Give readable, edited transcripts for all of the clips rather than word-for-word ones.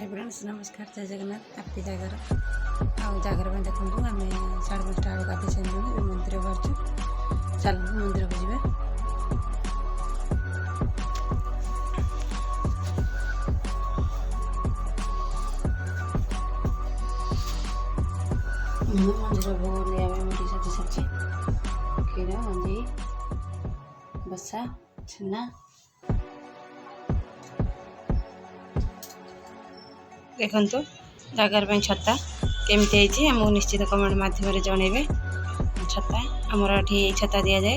hi friends नमस्कार जय Jagannath happy जागर आउ जागर में देखूँ आम 5:30 बेलू गाधे सारे मंदिर बाहर चल मंदिर को जी मंदिर भोग लिया मुझे सजी सजी क्षीर मंजी बसा छेना देखु जगार छता केमती आमको निश्चित कमेंट मध्यम जनइबे छता आमर ये छता दि जाए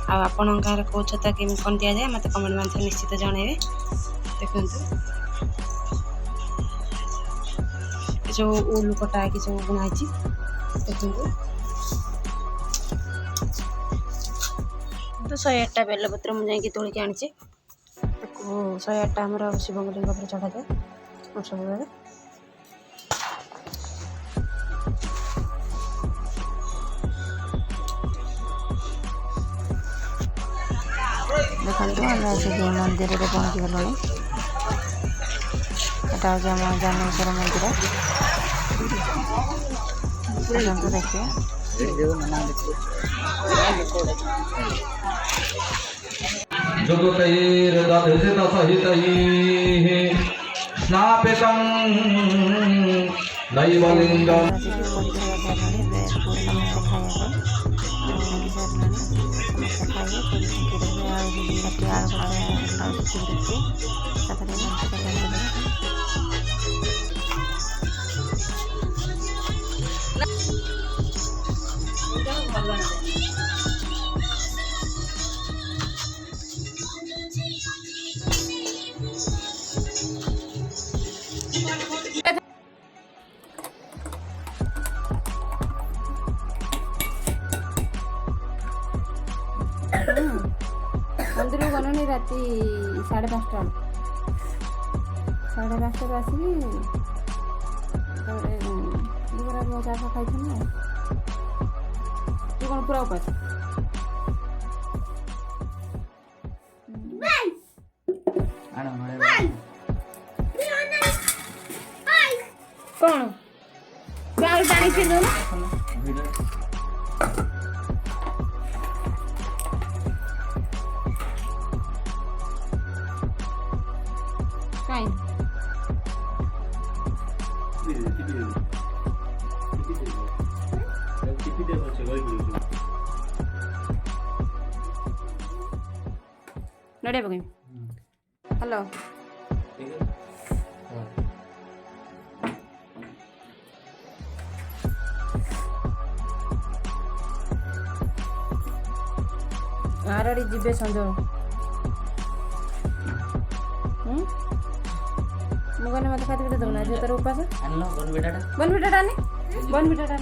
आपण कौ छता कौन दि जाए मत कमेंट मध्यम निश्चित जनइबे देखु जो उल कटा कि सब बुनाई देखु तो 108टा बेलपत्र मुझे तोलिक आनी 108टा आमर शिव लिंग पर चढ़ा जाए सब देखो आम मंदिर में पहुँची गलु यहाँ हूँ आम जानेश्वर मंदिर देखिए मंदिर को गलुनी राति 5:30 आसिकी चाष खाई तू कौन पूरा उपास कौन जानी कहीं नड़े पकड़ हेलो आरड़ी जीवे संजो मुगने मत खाते देव ना जो तोर उपास बनविटा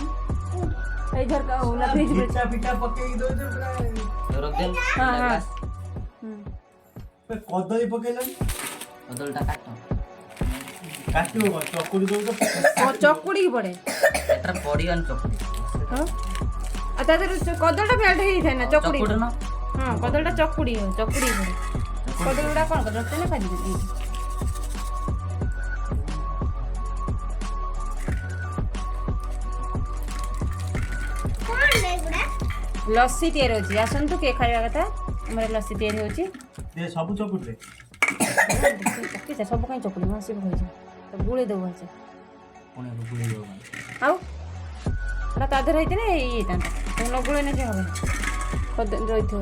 इधर का ना फ्रिज में पिटा पके दो रख दे हां हां कदली पकेलन कदलटा काटियो चकुड़ी दो तो चकुड़ी पड़े एटर पड़ियन चकुड़ी हां आता कदलटा फेल्ट ही थाए ना चकुड़ी ना हां कदलटा चकुड़ी पड़े कदलटा कोन करते ना खाई दे लस्सी तैयार होची आसंतु के खाଇବା କଥା हमर लस्सी तैयार होची दे सब चकुड़ी रे सब कहीं चकुड़ी मासी होई जा तो गुळे दो আছে कोने गुळे दो आउ एटा ता धर होइते ने ई ता तो न गुळे ने जे হবে कद रहिथो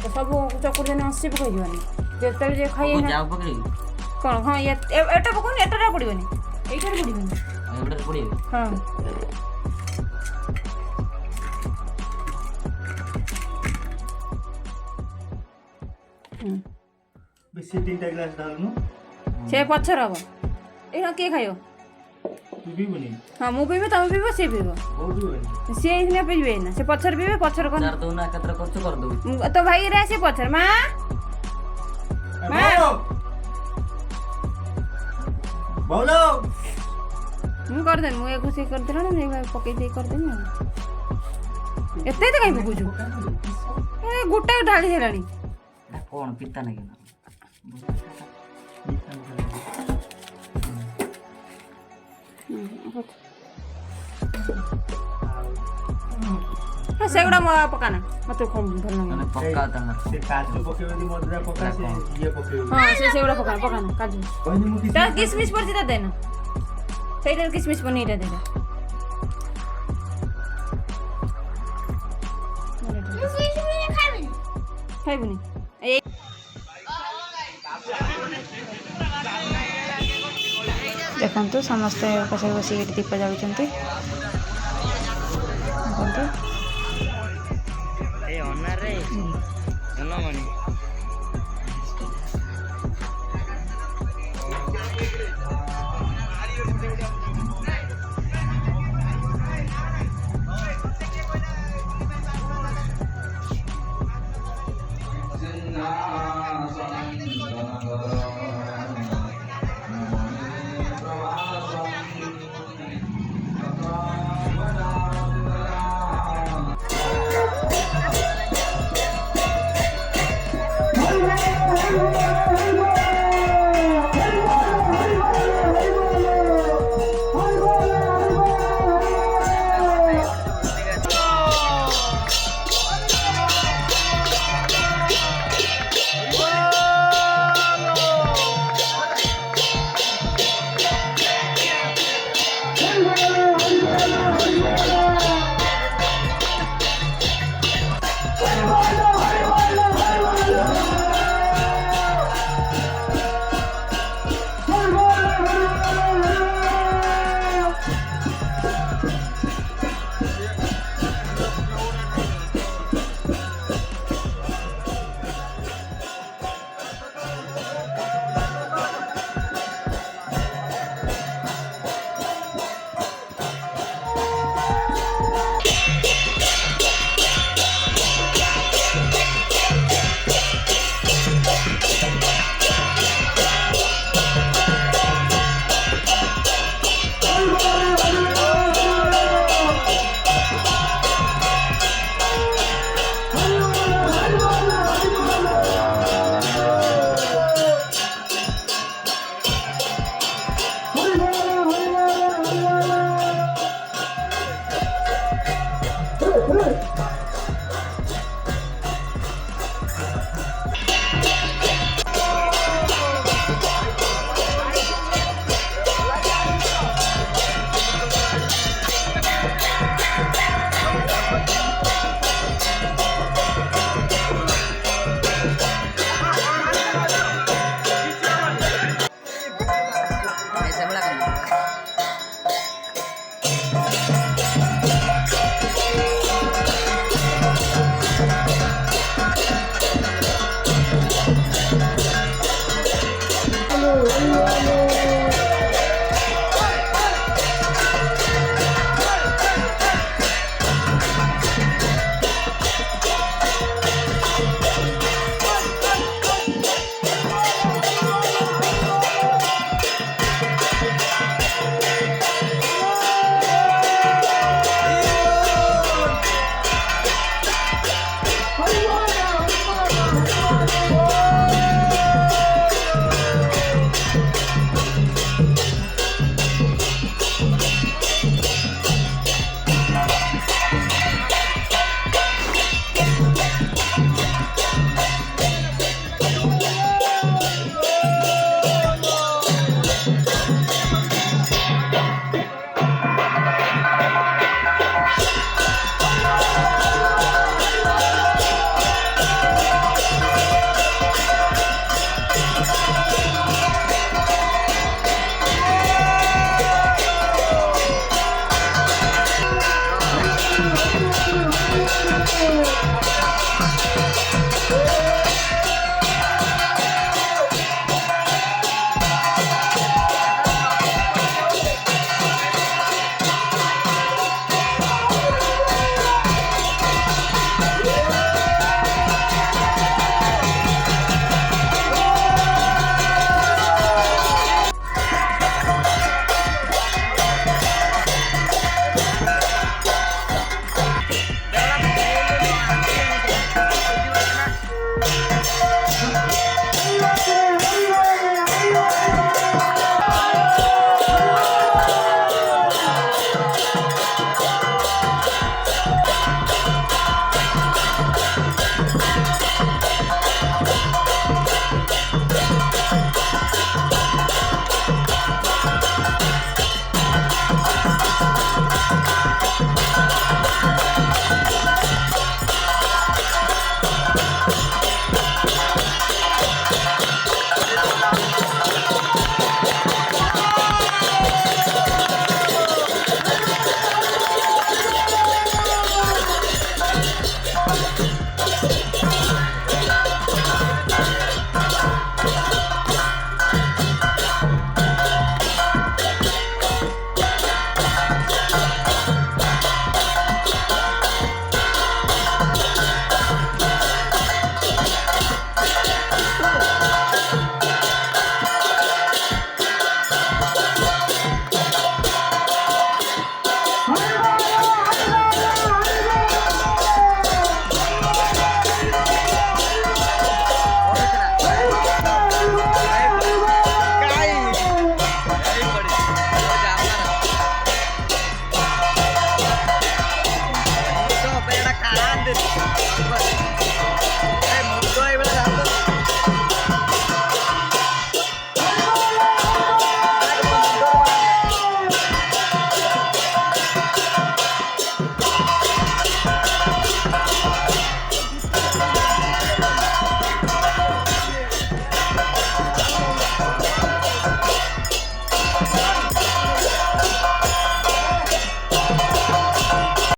तो सब चकुड़ी ने 80 पकई जवानी जेतले जे खाई ना जाव पकई कोन हां एटा पकोनी एटा पड़िबनी एटा पड़िबनी एटा पड़िबे हां बेसी 3टा ग्लास डालनु से पछर हबो एरा के खायो तू भी बनी हां मु पीबे तुम पीबो से पीबो ओ पीबे से इने पीबे ना से पछर पीबे पछर कोन चार दो ना एकत्र खर्च कर दो तो भाई रे से पछर मां बोलो मु कर दे मु एक खुशी कर देना नहीं भाई पके दे कर दे ना एते तो कहीं पकुजु ए गुटा ढाली हेलानी कौन पिता नहीं ହଁ ସେଗୁଡ଼ା ପକାନା ମୋତେ ଭଲ ଲାଗେ ପକ୍କା ତମର ସେ କାଜୁ ପକେଇବ ମଧୁରା ପକା ସେ ଇଏ ପକେଇବ ହଁ ସେଗୁଡ଼ା ପକାନା କାଜୁ କହିନି ମୁଁ କିଛି ତା କିସମିସ୍ ପଡ଼ିଛି ତା ଦେନା ସେଇଟାରେ କିସମିସ୍ ପନି ଏଇଟା ଦେନା ଖାଇବୁନି ଏଇ ଦେଖନ୍ତୁ ସମସ୍ତେ ପାଖରେ ବସିକି ଏଠି ଦୀପ ଜାଳୁଛନ୍ତି ଦେଖନ୍ତୁ এই অনারে জনমণি